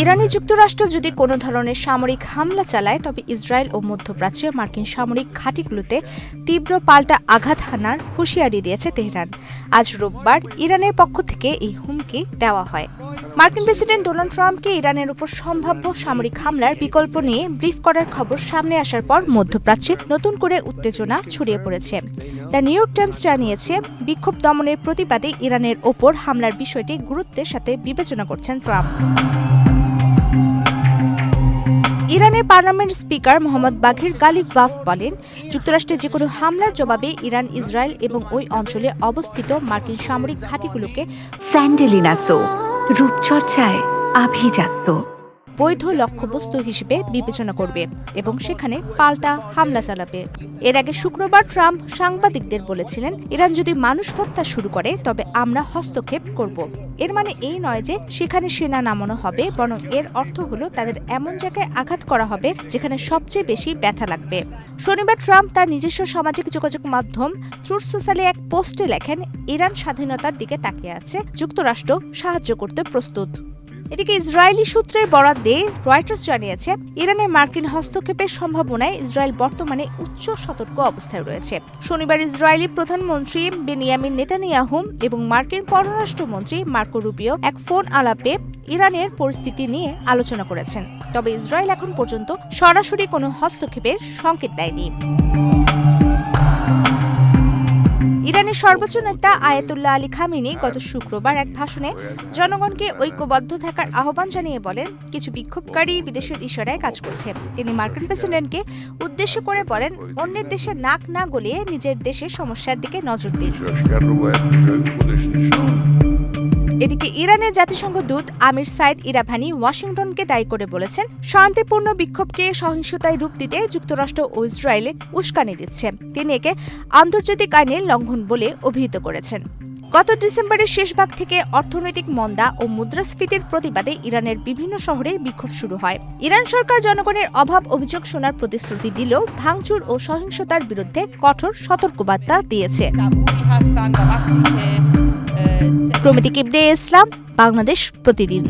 ইরানি যুক্তরাষ্ট্র যদি কোনো ধরনের সামরিক হামলা চালায় তবে ইসরায়েল ও মধ্যপ্রাচ্যে মার্কিন সামরিক ঘাঁটিগুলোতে তীব্র পাল্টা আঘাত হানার হুঁশিয়ারি দিয়েছে তেহরান। আজ রোববার ইরানের পক্ষ থেকে এই হুমকি দেওয়া হয়। মার্কিন প্রেসিডেন্ট ডোনাল্ড ট্রাম্পকে ইরানের উপর সম্ভাব্য সামরিক হামলার বিকল্প নিয়ে ব্রিফ করার খবর সামনে আসার পর মধ্যপ্রাচ্যে নতুন করে উত্তেজনা ছড়িয়ে পড়েছে। দ্য নিউ ইয়র্ক টাইমস জানিয়েছে, বিক্ষোভ দমনের প্রতিবাদে ইরানের ওপর হামলার বিষয়টি গুরুত্বের সাথে বিবেচনা করছেন ট্রাম্প। ইরানের পার্লামেন্ট স্পিকার মোহাম্মদ বাঘির গালিবাফ বলেন, যুক্তরাষ্ট্রের যেকোনো হামলার জবাবে ইরান, ইসরায়েল এবং ওই অঞ্চলে অবস্থিত মার্কিন সামরিক ঘাঁটিগুলোকে স্যান্ডেলিনা সো রূপচর্চায় আভিজাত্য বৈধ লক্ষ্যবস্তু হিসেবে বিবেচনা করবে এবং সেখানে পাল্টা হামলা চালাবে। এর আগে শুক্রবার ট্রাম্প সাংবাদিকদের বলেছিলেন, ইরান যদি মানুষ হত্যা শুরু করে তবে আমরা হস্তক্ষেপ করব। এর মানে এই নয় যে সেখানে সেনা নামানো হবে, বরং এর অর্থ হলো তাদের এমন জায়গায় আঘাত করা হবে যেখানে সবচেয়ে বেশি ব্যথা লাগবে। শনিবার ট্রাম্প তার নিজস্ব সামাজিক যোগাযোগ মাধ্যম ট্রুথ সোশ্যালে এক পোস্টে লেখেন, ইরান স্বাধীনতার দিকে তাকিয়ে আছে, যুক্তরাষ্ট্র সাহায্য করতে প্রস্তুত। এদিকে ইসরায়েলি সূত্রের বরাত দিয়ে রয়টার্স জানিয়েছে, ইরানের মার্কিন হস্তক্ষেপের সম্ভাবনায় ইসরায়েল বর্তমানে উচ্চ সতর্ক অবস্থায় রয়েছে। শনিবার ইসরায়েলি প্রধানমন্ত্রী বেনিয়ামিন নেতানিয়াহু এবং মার্কিন পররাষ্ট্রমন্ত্রী মার্কো রুবিও এক ফোন আলাপে ইরানের পরিস্থিতি নিয়ে আলোচনা করেছেন। তবে ইসরায়েল এখন পর্যন্ত সরাসরি কোনো হস্তক্ষেপের সংকেত দেয়নি। ইরানের সর্বোচ্চ নেতা আয়াতুল্লাহ আলী খামেনি গত শুক্রবার এক ভাষণে জনগণকে ঐক্যবদ্ধ থাকার আহ্বান জানিয়ে বলেন, কিছু বিক্ষোভকারী বিদেশের ইশারায় কাজ করছে। তিনি মার্কিন প্রেসিডেন্টকে উদ্দেশ্য করে বলেন, অন্যের দেশে নাক না গলিয়ে নিজের দেশের সমস্যার দিকে নজর দিন। এদিকে ইরানের জাতিসংঘ দূত আমির সাইদ ইরাভানি ওয়াশিংটনকে দায়ী করে বলেছেন, শান্তিপূর্ণ বিক্ষোভকে সহিংসতায় রূপ দিতে যুক্তরাষ্ট্র ও ইসরায়েল উস্কানি দিচ্ছে। তিনি একে আন্তর্জাতিক আইনের লঙ্ঘন বলে অভিহিত করেছেন। গত ডিসেম্বরের শেষ ভাগ থেকে অর্থনৈতিক মন্দা ও মুদ্রাস্ফীতির প্রতিবাদে ইরানের বিভিন্ন শহরে বিক্ষোভ শুরু হয়। ইরান সরকার জনগণের অভাব অভিযোগ শোনার প্রতিশ্রুতি দিলেও ভাঙচুর ও সহিংসতার বিরুদ্ধে কঠোর সতর্কবার্তা দিয়েছে। প্রমিতি কিবরে ইসলাম, বাংলাদেশ প্রতিদিন।